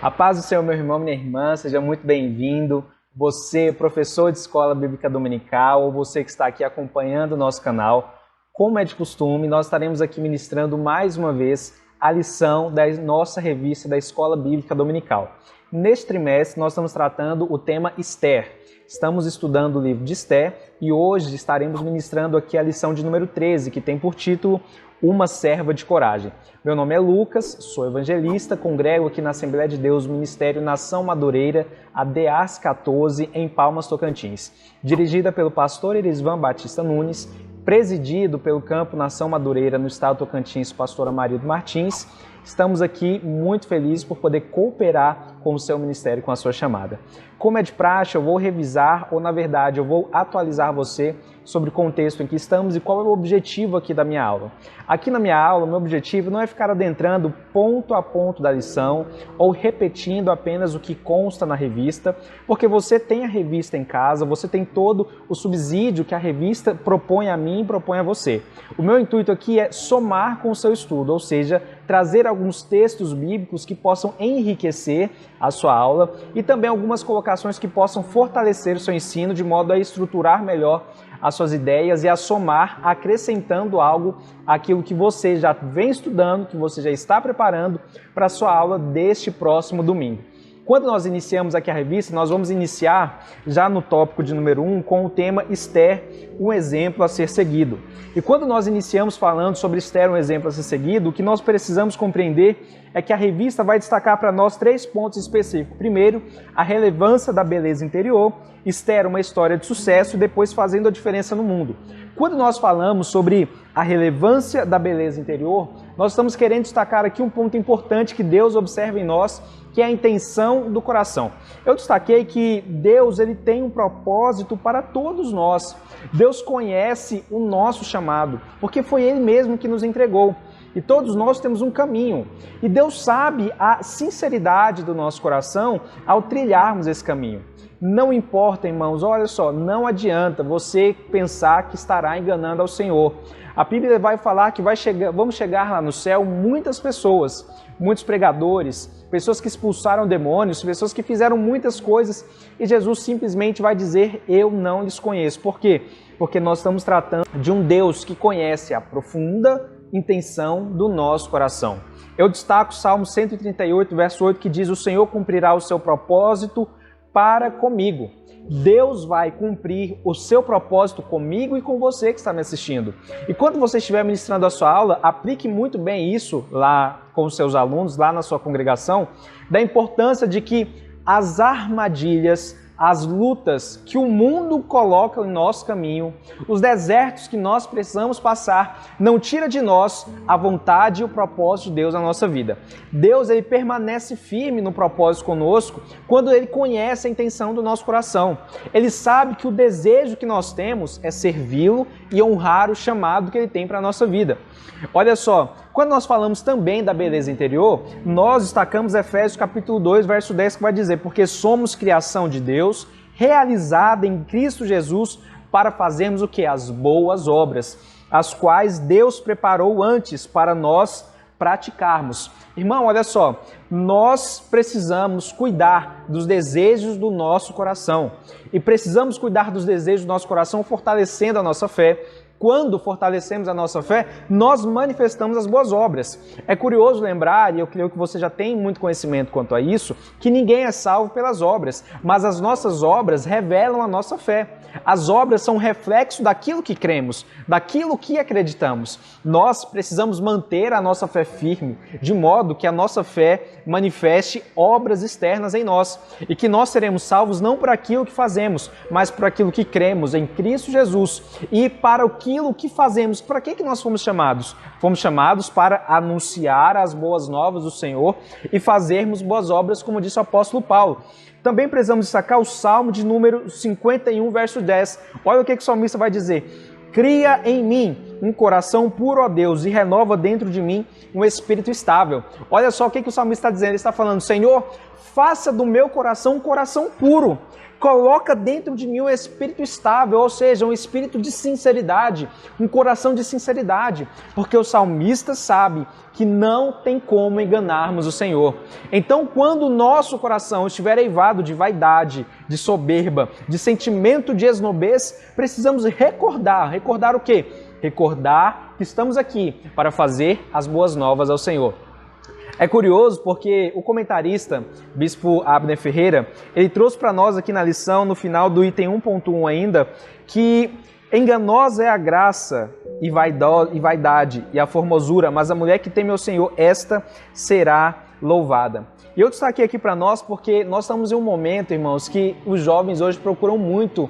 A paz do Senhor, meu irmão, minha irmã, seja muito bem-vindo. Você, professor de Escola Bíblica Dominical, ou você que está aqui acompanhando o nosso canal, como é de costume, nós estaremos aqui ministrando mais uma vez a lição da nossa revista da Escola Bíblica Dominical. Neste trimestre, nós estamos tratando o tema Esther. Estamos estudando o livro de Esther e hoje estaremos ministrando aqui a lição de número 13, que tem por título Uma Serva de Coragem. Meu nome é Lucas, sou evangelista, congrego aqui na Assembleia de Deus, Ministério Nação Madureira, ADAS 14, em Palmas, Tocantins. Dirigida pelo pastor Erisvan Batista Nunes, presidido pelo Campo Nação Madureira no estado Tocantins, pastor Amarildo Martins. Estamos aqui muito felizes por poder cooperar com o seu ministério, com a sua chamada. Como é de praxe, eu vou revisar, ou na verdade, eu vou atualizar você sobre o contexto em que estamos e qual é o objetivo aqui da minha aula. Aqui na minha aula, o meu objetivo não é ficar adentrando ponto a ponto da lição ou repetindo apenas o que consta na revista, porque você tem a revista em casa, você tem todo o subsídio que a revista propõe a mim e propõe a você. O meu intuito aqui é somar com o seu estudo, ou seja, trazer alguns textos bíblicos que possam enriquecer a sua aula e também algumas colocações que possam fortalecer o seu ensino de modo a estruturar melhor as suas ideias e a somar, acrescentando algo àquilo que você já vem estudando, que você já está preparando para a sua aula deste próximo domingo. Quando nós iniciamos aqui a revista, nós vamos iniciar já no tópico de número 1 com o tema Esther, um exemplo a ser seguido. E quando nós iniciamos falando sobre Esther, um exemplo a ser seguido, o que nós precisamos compreender é que a revista vai destacar para nós 3 pontos específicos. Primeiro, a relevância da beleza interior, Esther, uma história de sucesso, e depois fazendo a diferença no mundo. Quando nós falamos sobre a relevância da beleza interior, nós estamos querendo destacar aqui um ponto importante que Deus observa em nós, que é a intenção do coração. Eu destaquei que Deus ele tem um propósito para todos nós. Deus conhece o nosso chamado, porque foi Ele mesmo que nos entregou. E todos nós temos um caminho. E Deus sabe a sinceridade do nosso coração ao trilharmos esse caminho. Não importa, irmãos, olha só, não adianta você pensar que estará enganando ao Senhor. A Bíblia vai falar que vamos chegar lá no céu muitas pessoas, muitos pregadores, pessoas que expulsaram demônios, pessoas que fizeram muitas coisas e Jesus simplesmente vai dizer, eu não lhes conheço. Por quê? Porque nós estamos tratando de um Deus que conhece a profunda intenção do nosso coração. Eu destaco o Salmo 138, verso 8, que diz, o Senhor cumprirá o seu propósito para comigo. Deus vai cumprir o seu propósito comigo e com você que está me assistindo. E quando você estiver ministrando a sua aula, aplique muito bem isso lá com os seus alunos, lá na sua congregação, da importância de que as armadilhas, as lutas que o mundo coloca em nosso caminho, os desertos que nós precisamos passar, não tira de nós a vontade e o propósito de Deus na nossa vida. Deus ele permanece firme no propósito conosco quando Ele conhece a intenção do nosso coração. Ele sabe que o desejo que nós temos é servi-lo e honrar o chamado que Ele tem para a nossa vida. Olha só, quando nós falamos também da beleza interior, nós destacamos Efésios capítulo 2, verso 10, que vai dizer, porque somos criação de Deus, realizada em Cristo Jesus, para fazermos o que? As boas obras, as quais Deus preparou antes para nós praticarmos. Irmão, olha só, nós precisamos cuidar dos desejos do nosso coração e precisamos cuidar dos desejos do nosso coração fortalecendo a nossa fé. Quando fortalecemos a nossa fé, nós manifestamos as boas obras. É curioso lembrar, e eu creio que você já tem muito conhecimento quanto a isso, que ninguém é salvo pelas obras, mas as nossas obras revelam a nossa fé. As obras são reflexo daquilo que cremos, daquilo que acreditamos. Nós precisamos manter a nossa fé firme, de modo que a nossa fé manifeste obras externas em nós, e que nós seremos salvos não por aquilo que fazemos, mas por aquilo que cremos em Cristo Jesus, e para aquilo que fazemos. Para que nós fomos chamados? Fomos chamados para anunciar as boas novas do Senhor e fazermos boas obras, como disse o apóstolo Paulo. Também precisamos destacar o Salmo de número 51, verso 10. Olha o que o salmista vai dizer. Cria em mim um coração puro, ó Deus, e renova dentro de mim um espírito estável. Olha só o que o salmista está dizendo. Ele está falando, Senhor, faça do meu coração um coração puro. Coloca dentro de mim um espírito estável, ou seja, um espírito de sinceridade, um coração de sinceridade, porque o salmista sabe que não tem como enganarmos o Senhor. Então, quando o nosso coração estiver eivado de vaidade, de soberba, de sentimento de esnobez, precisamos recordar o quê? Recordar que estamos aqui para fazer as boas novas ao Senhor. É curioso porque o comentarista, Bispo Abner Ferreira, ele trouxe para nós aqui na lição, no final do item 1.1 ainda, que enganosa é a graça e vaidade e a formosura, mas a mulher que teme ao Senhor, esta será louvada. E eu destaquei aqui para nós porque nós estamos em um momento, irmãos, que os jovens hoje procuram muito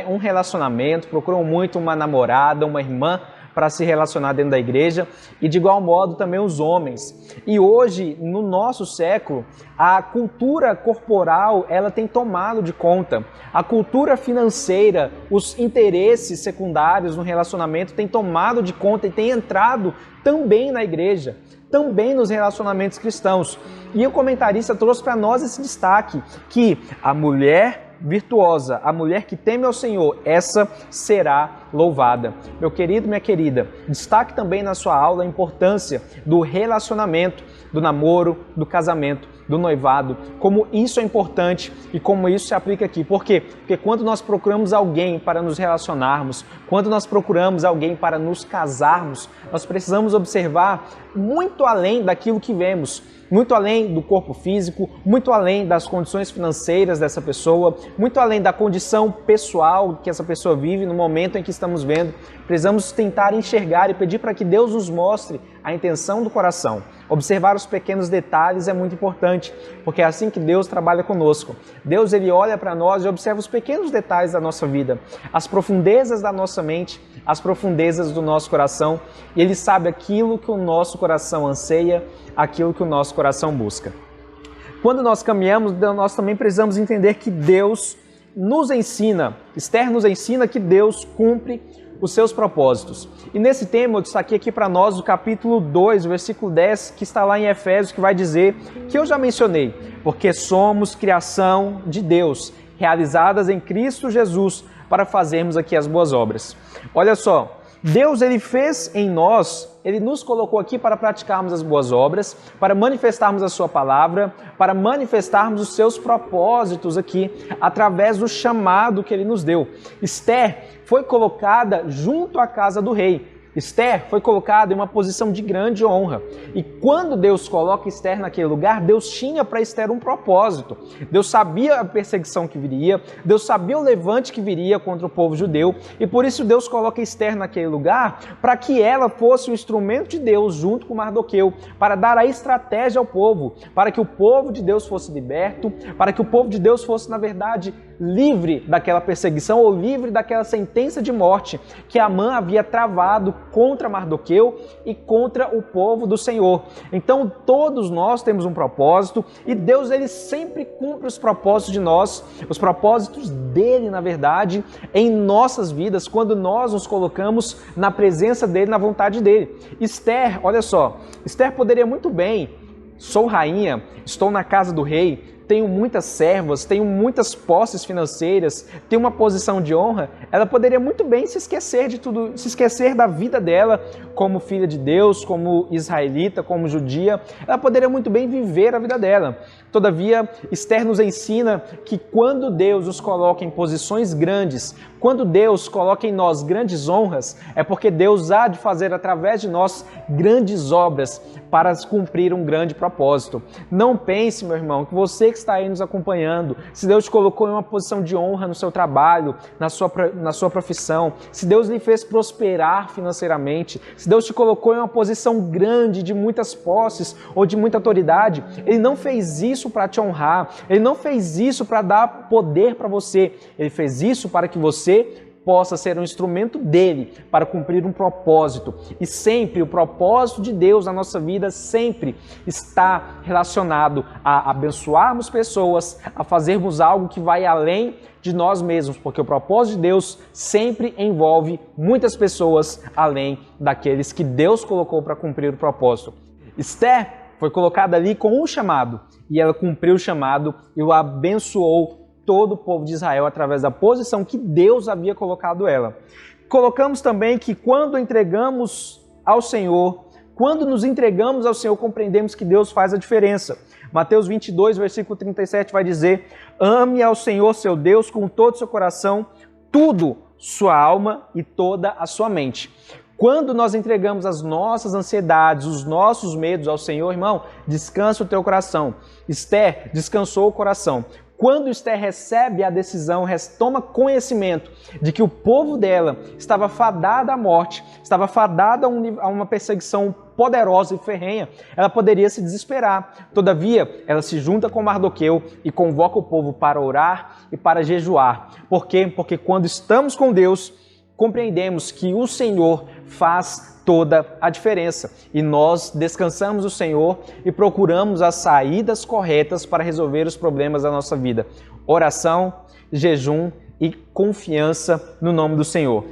um relacionamento, procuram muito uma namorada, uma irmã, para se relacionar dentro da igreja, e de igual modo também os homens. E hoje, no nosso século, a cultura corporal, ela tem tomado de conta. A cultura financeira, os interesses secundários no relacionamento têm tomado de conta e têm entrado também na igreja, também nos relacionamentos cristãos. E o comentarista trouxe para nós esse destaque, que a mulher virtuosa, a mulher que teme ao Senhor, essa será louvada. Meu querido, minha querida, destaque também na sua aula a importância do relacionamento, do namoro, do casamento, do noivado, como isso é importante e como isso se aplica aqui. Por quê? Porque quando nós procuramos alguém para nos relacionarmos, quando nós procuramos alguém para nos casarmos, nós precisamos observar muito além daquilo que vemos, muito além do corpo físico, muito além das condições financeiras dessa pessoa, muito além da condição pessoal que essa pessoa vive no momento em que estamos vendo. Precisamos tentar enxergar e pedir para que Deus nos mostre a intenção do coração. Observar os pequenos detalhes é muito importante, porque é assim que Deus trabalha conosco. Deus, ele olha para nós e observa os pequenos detalhes da nossa vida, as profundezas da nossa mente, as profundezas do nosso coração, e ele sabe aquilo que o nosso coração anseia, aquilo que o nosso coração busca. Quando nós caminhamos, nós também precisamos entender que Deus nos ensina, Esther nos ensina que Deus cumpre os seus propósitos. E nesse tema eu destaquei aqui para nós o capítulo 2, versículo 10, que está lá em Efésios, que vai dizer, que eu já mencionei, porque somos criação de Deus, realizadas em Cristo Jesus, para fazermos aqui as boas obras. Olha só, Deus, ele fez em nós, ele nos colocou aqui para praticarmos as boas obras, para manifestarmos a sua palavra, para manifestarmos os seus propósitos aqui, através do chamado que ele nos deu. Esther foi colocada junto à casa do rei. Esther foi colocada em uma posição de grande honra. E quando Deus coloca Esther naquele lugar, Deus tinha para Esther um propósito. Deus sabia a perseguição que viria, Deus sabia o levante que viria contra o povo judeu, e por isso Deus coloca Esther naquele lugar para que ela fosse o instrumento de Deus junto com Mardoqueu, para dar a estratégia ao povo, para que o povo de Deus fosse liberto, para que o povo de Deus fosse, na verdade, livre daquela perseguição ou livre daquela sentença de morte que Amã havia travado contra Mardoqueu e contra o povo do Senhor. Então todos nós temos um propósito e Deus, ele sempre cumpre os propósitos de nós, os propósitos dele, na verdade, em nossas vidas, quando nós nos colocamos na presença dele, na vontade dele. Esther, olha só, Esther poderia muito bem, sou rainha, estou na casa do rei, tenho muitas servas, tenho muitas posses financeiras, tenho uma posição de honra, ela poderia muito bem se esquecer de tudo, se esquecer da vida dela como filha de Deus, como israelita, como judia, ela poderia muito bem viver a vida dela. Todavia, Esther nos ensina que quando Deus nos coloca em posições grandes, quando Deus coloca em nós grandes honras, é porque Deus há de fazer através de nós grandes obras para cumprir um grande propósito. Não pense, meu irmão, que você que está aí nos acompanhando, se Deus te colocou em uma posição de honra no seu trabalho, na sua profissão, se Deus lhe fez prosperar financeiramente, se Deus te colocou em uma posição grande de muitas posses ou de muita autoridade, Ele não fez isso para te honrar, Ele não fez isso para dar poder para você, Ele fez isso para que você possa ser um instrumento dele para cumprir um propósito. E sempre o propósito de Deus na nossa vida sempre está relacionado a abençoarmos pessoas, a fazermos algo que vai além de nós mesmos, porque o propósito de Deus sempre envolve muitas pessoas além daqueles que Deus colocou para cumprir o propósito. Esther foi colocada ali com um chamado, e ela cumpriu o chamado e o abençoou todo o povo de Israel através da posição que Deus havia colocado ela. Colocamos também que quando entregamos ao Senhor, quando nos entregamos ao Senhor, compreendemos que Deus faz a diferença. Mateus 22, versículo 37 vai dizer: ame ao Senhor seu Deus com todo o seu coração, tudo, sua alma e toda a sua mente. Quando nós entregamos as nossas ansiedades, os nossos medos ao Senhor, irmão, descansa o teu coração. Esther descansou o coração. Quando Esther recebe a decisão, toma conhecimento de que o povo dela estava fadado à morte, estava fadado a uma perseguição poderosa e ferrenha, ela poderia se desesperar. Todavia, ela se junta com Mardoqueu e convoca o povo para orar e para jejuar. Por quê? Porque quando estamos com Deus, compreendemos que o Senhor faz toda a diferença. E nós descansamos o Senhor e procuramos as saídas corretas para resolver os problemas da nossa vida. Oração, jejum e confiança no nome do Senhor.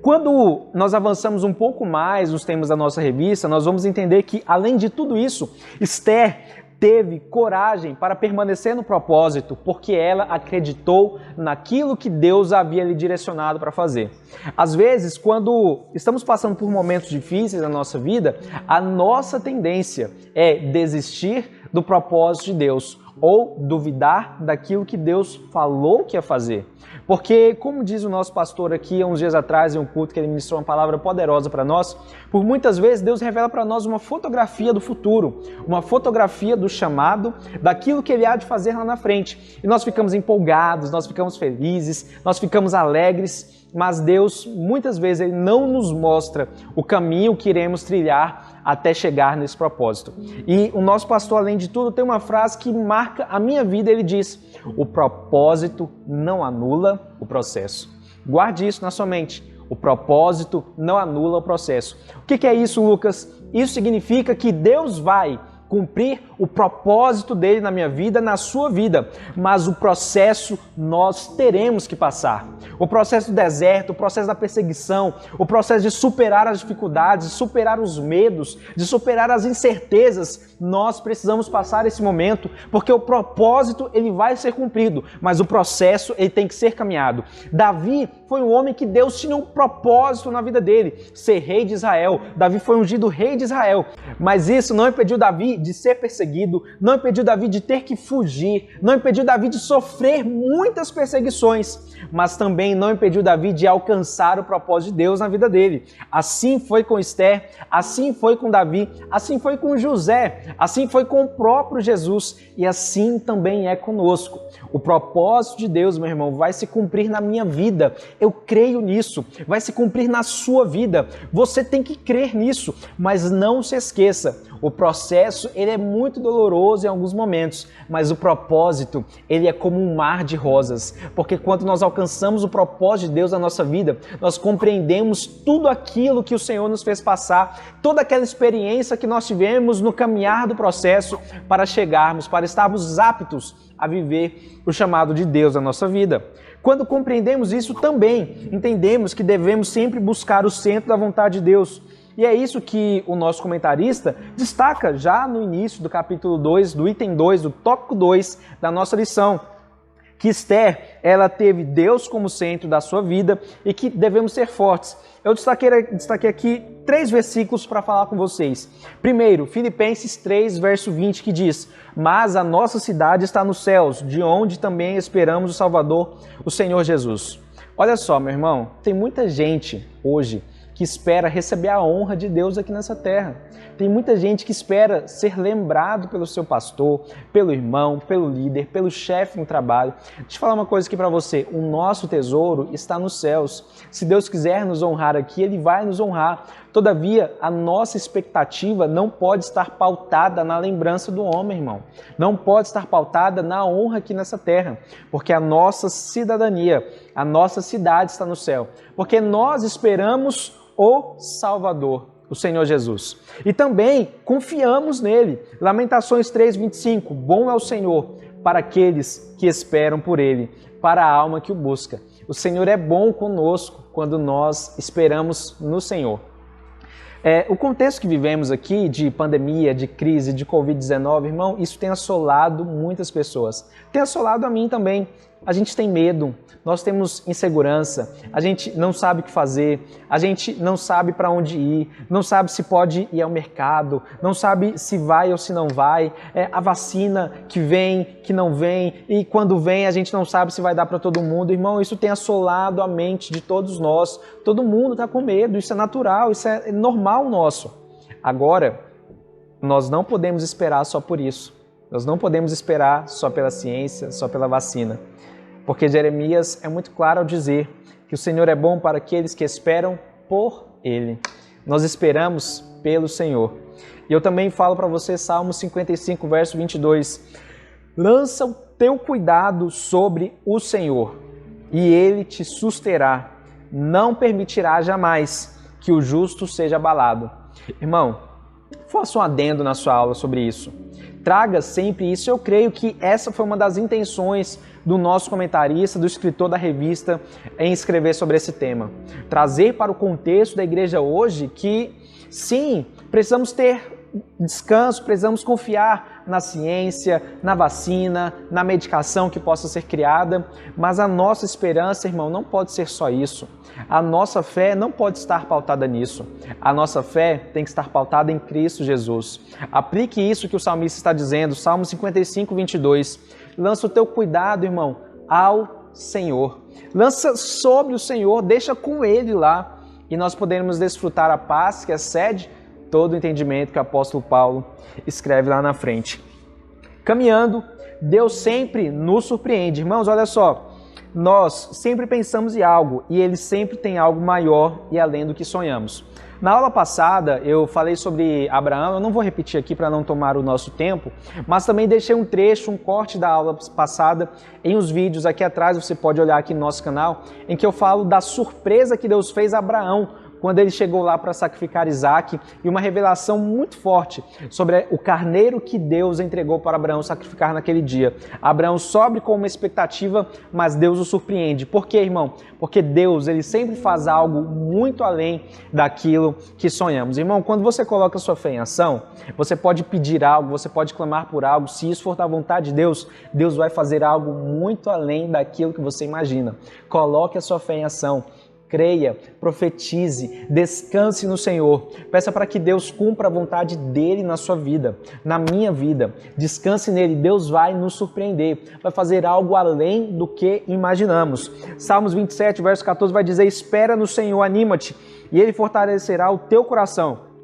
Quando nós avançamos um pouco mais nos temas da nossa revista, nós vamos entender que, além de tudo isso, Esther teve coragem para permanecer no propósito, porque ela acreditou naquilo que Deus havia lhe direcionado para fazer. Às vezes, quando estamos passando por momentos difíceis na nossa vida, a nossa tendência é desistir do propósito de Deus ou duvidar daquilo que Deus falou que ia fazer. Porque, como diz o nosso pastor aqui, há uns dias atrás, em um culto que ele ministrou uma palavra poderosa para nós, por muitas vezes Deus revela para nós uma fotografia do futuro, uma fotografia do chamado, daquilo que Ele há de fazer lá na frente. E nós ficamos empolgados, nós ficamos felizes, nós ficamos alegres, mas Deus, muitas vezes, Ele não nos mostra o caminho que iremos trilhar até chegar nesse propósito. E o nosso pastor, além de tudo, tem uma frase que marca a minha vida. Ele diz: o propósito não anula o processo. Guarde isso na sua mente. O propósito não anula o processo. O que é isso, Lucas? Isso significa que Deus vai cumprir o propósito dele na minha vida, na sua vida, mas o processo nós teremos que passar. O processo do deserto, o processo da perseguição, o processo de superar as dificuldades, de superar os medos, de superar as incertezas, nós precisamos passar esse momento, porque o propósito ele vai ser cumprido, mas o processo ele tem que ser caminhado. Davi foi um homem que Deus tinha um propósito na vida dele, ser rei de Israel. Davi foi ungido rei de Israel, mas isso não impediu Davi de ser perseguido, não impediu Davi de ter que fugir, não impediu Davi de sofrer muitas perseguições, mas também não impediu Davi de alcançar o propósito de Deus na vida dele. Assim foi com Esther, assim foi com Davi, assim foi com José, assim foi com o próprio Jesus e assim também é conosco. O propósito de Deus, meu irmão, vai se cumprir na minha vida. Eu creio nisso. Vai se cumprir na sua vida. Você tem que crer nisso, mas não se esqueça. O processo, ele é muito doloroso em alguns momentos, mas o propósito, ele é como um mar de rosas, porque quando nós alcançamos o propósito de Deus na nossa vida, nós compreendemos tudo aquilo que o Senhor nos fez passar, toda aquela experiência que nós tivemos no caminhar do processo para chegarmos, para estarmos aptos a viver o chamado de Deus na nossa vida. Quando compreendemos isso também, entendemos que devemos sempre buscar o centro da vontade de Deus. E é isso que o nosso comentarista destaca já no início do capítulo 2, do item 2, do tópico 2 da nossa lição. Que Esther, ela teve Deus como centro da sua vida e que devemos ser fortes. Eu destaquei aqui 3 versículos para falar com vocês. Primeiro, Filipenses 3, verso 20, que diz: mas a nossa cidade está nos céus, de onde também esperamos o Salvador, o Senhor Jesus. Olha só, meu irmão, tem muita gente hoje que espera receber a honra de Deus aqui nessa terra. Tem muita gente que espera ser lembrado pelo seu pastor, pelo irmão, pelo líder, pelo chefe no trabalho. Deixa eu falar uma coisa aqui para você. O nosso tesouro está nos céus. Se Deus quiser nos honrar aqui, Ele vai nos honrar. Todavia, a nossa expectativa não pode estar pautada na lembrança do homem, irmão. Não pode estar pautada na honra aqui nessa terra. Porque a nossa cidadania, a nossa cidade está no céu. Porque nós esperamos o Salvador, o Senhor Jesus. E também confiamos nele. Lamentações 3:25, bom é o Senhor para aqueles que esperam por ele, para a alma que o busca. O Senhor é bom conosco quando nós esperamos no Senhor. O contexto que vivemos aqui, de pandemia, de crise, de Covid-19, irmão, isso tem assolado muitas pessoas. Tem assolado a mim também. A gente tem medo, nós temos insegurança, a gente não sabe o que fazer, a gente não sabe para onde ir, não sabe se pode ir ao mercado, não sabe se vai ou se não vai, a vacina que vem, que não vem, e quando vem a gente não sabe se vai dar para todo mundo. Irmão, isso tem assolado a mente de todos nós, todo mundo está com medo, isso é natural, isso é normal nosso. Agora, nós não podemos esperar só por isso, nós não podemos esperar só pela ciência, só pela vacina. Porque Jeremias é muito claro ao dizer que o Senhor é bom para aqueles que esperam por Ele. Nós esperamos pelo Senhor. E eu também falo para você, Salmo 55, verso 22. Lança o teu cuidado sobre o Senhor, e Ele te susterá. Não permitirá jamais que o justo seja abalado. Irmão, faça um adendo na sua aula sobre isso. Traga sempre isso. Eu creio que essa foi uma das intenções do nosso comentarista, do escritor da revista, em escrever sobre esse tema. Trazer para o contexto da igreja hoje que, sim, precisamos ter descanso, precisamos confiar na ciência, na vacina, na medicação que possa ser criada, mas a nossa esperança, irmão, não pode ser só isso. A nossa fé não pode estar pautada nisso. A nossa fé tem que estar pautada em Cristo Jesus. Aplique isso que o salmista está dizendo, Salmo 55, 22. Lança o teu cuidado, irmão, ao Senhor. Lança sobre o Senhor, deixa com Ele lá, e nós poderemos desfrutar a paz que excede todo o entendimento que o apóstolo Paulo escreve lá na frente. Caminhando, Deus sempre nos surpreende. Irmãos, olha só, nós sempre pensamos em algo e Ele sempre tem algo maior e além do que sonhamos. Na aula passada eu falei sobre Abraão, eu não vou repetir aqui para não tomar o nosso tempo, mas também deixei um trecho, um corte da aula passada em os vídeos aqui atrás, você pode olhar aqui no nosso canal, em que eu falo da surpresa que Deus fez a Abraão quando ele chegou lá para sacrificar Isaac, e uma revelação muito forte sobre o carneiro que Deus entregou para Abraão sacrificar naquele dia. Abraão sobe com uma expectativa, mas Deus o surpreende. Por quê, irmão? Porque Deus, ele sempre faz algo muito além daquilo que sonhamos. Irmão, quando você coloca a sua fé em ação, você pode pedir algo, você pode clamar por algo, se isso for da vontade de Deus, Deus vai fazer algo muito além daquilo que você imagina. Coloque a sua fé em ação. Creia, profetize, descanse no Senhor. Peça para que Deus cumpra a vontade dEle na sua vida, na minha vida. Descanse nele, Deus vai nos surpreender, vai fazer algo além do que imaginamos. Salmos 27, verso 14 vai dizer, espera no Senhor, anima-te, e Ele fortalecerá o teu coração.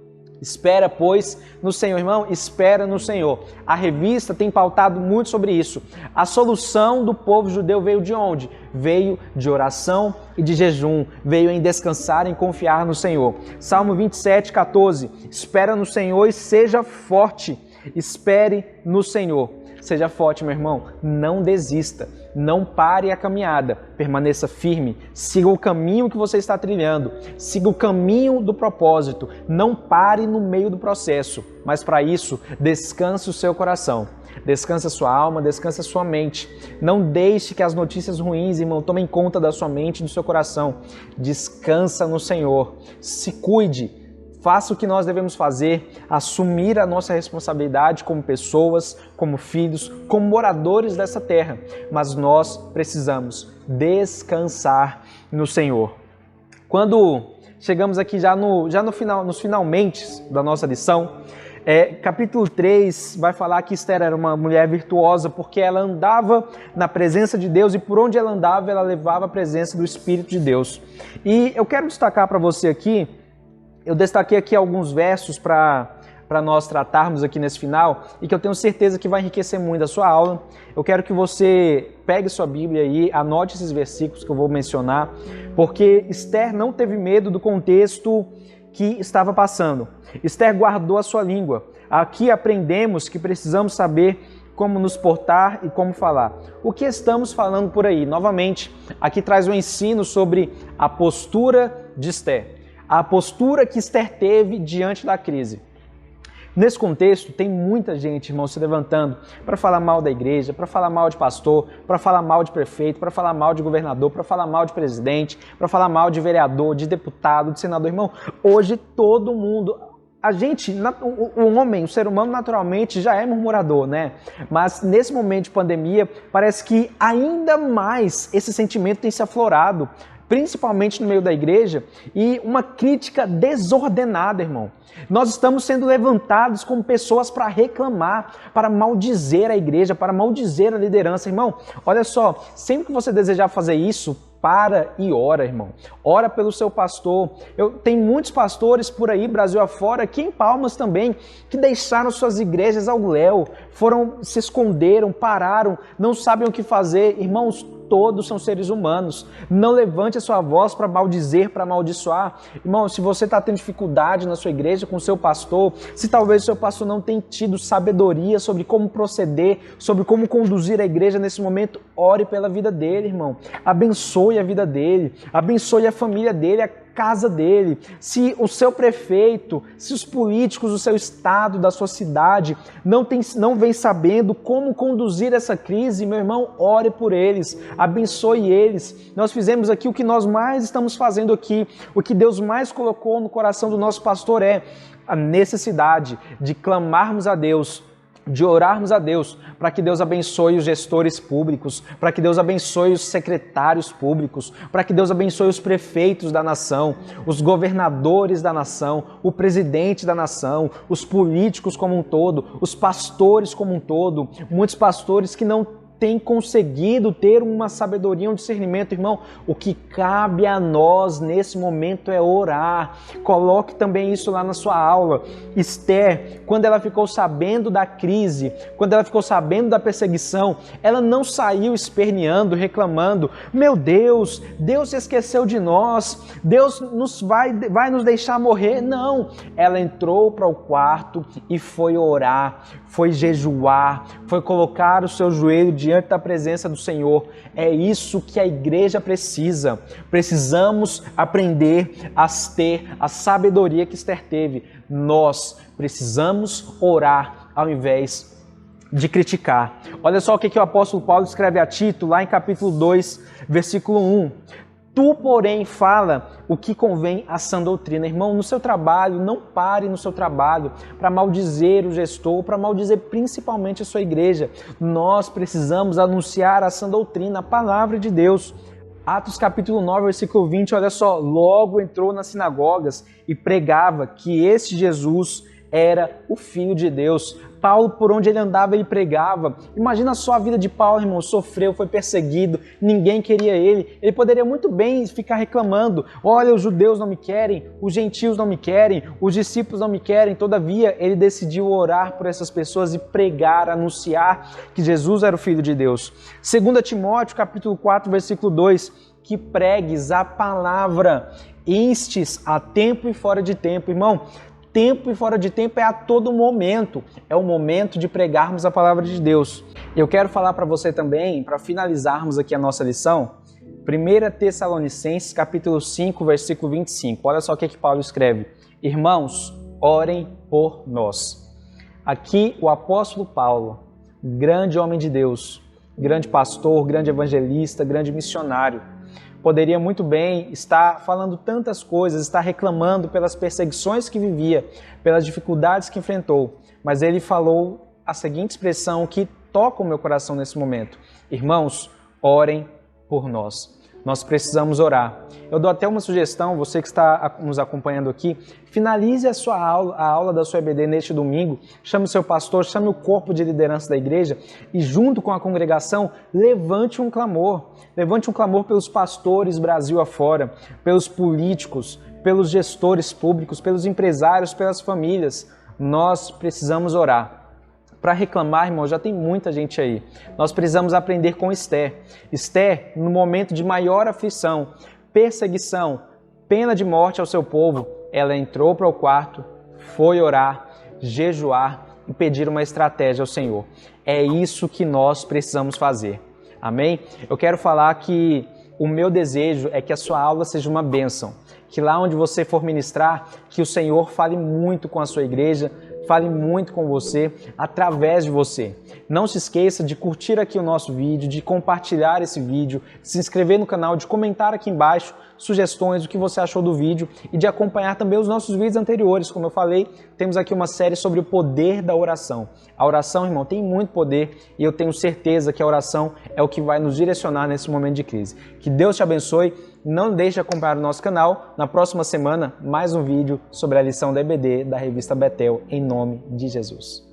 Espera, pois, no Senhor. Irmão, espera no Senhor. A revista tem pautado muito sobre isso. A solução do povo judeu veio de onde? Veio de oração e de jejum. Veio em descansar, em confiar no Senhor. Salmo 27, 14. Espera no Senhor e seja forte. Espere no Senhor. Seja forte, meu irmão. Não desista. Não pare a caminhada, permaneça firme, siga o caminho que você está trilhando, siga o caminho do propósito, não pare no meio do processo, mas para isso, descanse o seu coração, descanse a sua alma, descanse a sua mente, não deixe que as notícias ruins, irmão, tomem conta da sua mente e do seu coração, descansa no Senhor, se cuide. Faça o que nós devemos fazer, assumir a nossa responsabilidade como pessoas, como filhos, como moradores dessa terra. Mas nós precisamos descansar no Senhor. Quando chegamos aqui nos finalmente da nossa lição, capítulo 3 vai falar que Esther era uma mulher virtuosa porque ela andava na presença de Deus e por onde ela andava, ela levava a presença do Espírito de Deus. E eu quero destacar para você aqui, eu destaquei aqui alguns versos para nós tratarmos aqui nesse final e que eu tenho certeza que vai enriquecer muito a sua aula. Eu quero que você pegue sua Bíblia aí, anote esses versículos que eu vou mencionar, porque Esther não teve medo do contexto que estava passando. Esther guardou a sua língua. Aqui aprendemos que precisamos saber como nos portar e como falar. O que estamos falando por aí? Novamente, aqui traz um ensino sobre a postura de Esther. A postura que Esther teve diante da crise. Nesse contexto, tem muita gente, irmão, se levantando para falar mal da igreja, para falar mal de pastor, para falar mal de prefeito, para falar mal de governador, para falar mal de presidente, para falar mal de vereador, de deputado, de senador. Irmão, hoje todo mundo... A gente, o homem, o ser humano naturalmente já é murmurador, né? Mas nesse momento de pandemia, parece que ainda mais esse sentimento tem se aflorado, principalmente no meio da igreja, e uma crítica desordenada, irmão. Nós estamos sendo levantados como pessoas para reclamar, para maldizer a igreja, para maldizer a liderança. Irmão, olha só, sempre que você desejar fazer isso, para e ora, irmão. Ora pelo seu pastor. Tem muitos pastores por aí, Brasil afora, aqui em Palmas também, que deixaram suas igrejas ao léu, se esconderam, pararam, não sabem o que fazer. Irmãos, todos são seres humanos. Não levante a sua voz para maldizer, para amaldiçoar. Irmão, se você está tendo dificuldade na sua igreja com o seu pastor, se talvez o seu pastor não tenha tido sabedoria sobre como proceder, sobre como conduzir a igreja nesse momento, ore pela vida dele, irmão. Abençoe a vida dele, abençoe a família dele, a casa dele. Se o seu prefeito, se os políticos do seu estado, da sua cidade, não vem sabendo como conduzir essa crise, meu irmão, ore por eles, abençoe eles. Nós fizemos aqui o que nós mais estamos fazendo aqui, o que Deus mais colocou no coração do nosso pastor é a necessidade de clamarmos a Deus, de orarmos a Deus para que Deus abençoe os gestores públicos, para que Deus abençoe os secretários públicos, para que Deus abençoe os prefeitos da nação, os governadores da nação, o presidente da nação, os políticos como um todo, os pastores como um todo. Muitos pastores que não tem conseguido ter uma sabedoria, um discernimento, irmão. O que cabe a nós nesse momento é orar. Coloque também isso lá na sua aula. Esther, quando ela ficou sabendo da crise, quando ela ficou sabendo da perseguição, ela não saiu esperneando, reclamando: meu Deus, Deus se esqueceu de nós, Deus vai nos deixar morrer. Não, ela entrou para o quarto e foi orar, foi jejuar, foi colocar o seu joelho diante da presença do Senhor. É isso que a igreja precisa. Precisamos aprender a ter a sabedoria que Esther teve. Nós precisamos orar ao invés de criticar. Olha só o que o apóstolo Paulo escreve a Tito, lá em capítulo 2, versículo 1. Tu, porém, fala o que convém à sã doutrina. Irmão, no seu trabalho, não pare no seu trabalho para maldizer o gestor, para maldizer principalmente a sua igreja. Nós precisamos anunciar a sã doutrina, a palavra de Deus. Atos capítulo 9, versículo 20, olha só. Logo entrou nas sinagogas e pregava que este Jesus era o Filho de Deus. Paulo, por onde ele andava, ele pregava. Imagina só a vida de Paulo, irmão. Sofreu, foi perseguido, ninguém queria ele. Ele poderia muito bem ficar reclamando: olha, os judeus não me querem, os gentios não me querem, os discípulos não me querem. Todavia, ele decidiu orar por essas pessoas e pregar, anunciar que Jesus era o Filho de Deus. 2 Timóteo, capítulo 4, versículo 2, que pregues a palavra, instes a tempo e fora de tempo. Irmão, tempo e fora de tempo é a todo momento. É o momento de pregarmos a palavra de Deus. Eu quero falar para você também, para finalizarmos aqui a nossa lição, 1 Tessalonicenses, capítulo 5, versículo 25. Olha só o que Paulo escreve. Irmãos, orem por nós. Aqui o apóstolo Paulo, grande homem de Deus, grande pastor, grande evangelista, grande missionário, poderia muito bem estar falando tantas coisas, estar reclamando pelas perseguições que vivia, pelas dificuldades que enfrentou, mas ele falou a seguinte expressão que toca o meu coração nesse momento: irmãos, orem por nós. Nós precisamos orar. Eu dou até uma sugestão, você que está nos acompanhando aqui, finalize a aula da sua EBD neste domingo, chame o seu pastor, chame o corpo de liderança da igreja e junto com a congregação, levante um clamor. Levante um clamor pelos pastores Brasil afora, pelos políticos, pelos gestores públicos, pelos empresários, pelas famílias. Nós precisamos orar. Para reclamar, irmão, já tem muita gente aí. Nós precisamos aprender com Esther. Esther, no momento de maior aflição, perseguição, pena de morte ao seu povo, ela entrou para o quarto, foi orar, jejuar e pedir uma estratégia ao Senhor. É isso que nós precisamos fazer. Amém? Eu quero falar que o meu desejo é que a sua aula seja uma bênção. Que lá onde você for ministrar, que o Senhor fale muito com a sua igreja, fale muito com você através de você. Não se esqueça de curtir aqui o nosso vídeo, de compartilhar esse vídeo, de se inscrever no canal, de comentar aqui embaixo sugestões, o que você achou do vídeo e de acompanhar também os nossos vídeos anteriores. Como eu falei, temos aqui uma série sobre o poder da oração. A oração, irmão, tem muito poder e eu tenho certeza que a oração é o que vai nos direcionar nesse momento de crise. Que Deus te abençoe. Não deixe de acompanhar o nosso canal. Na próxima semana, mais um vídeo sobre a lição da EBD da revista Betel, em nome de Jesus.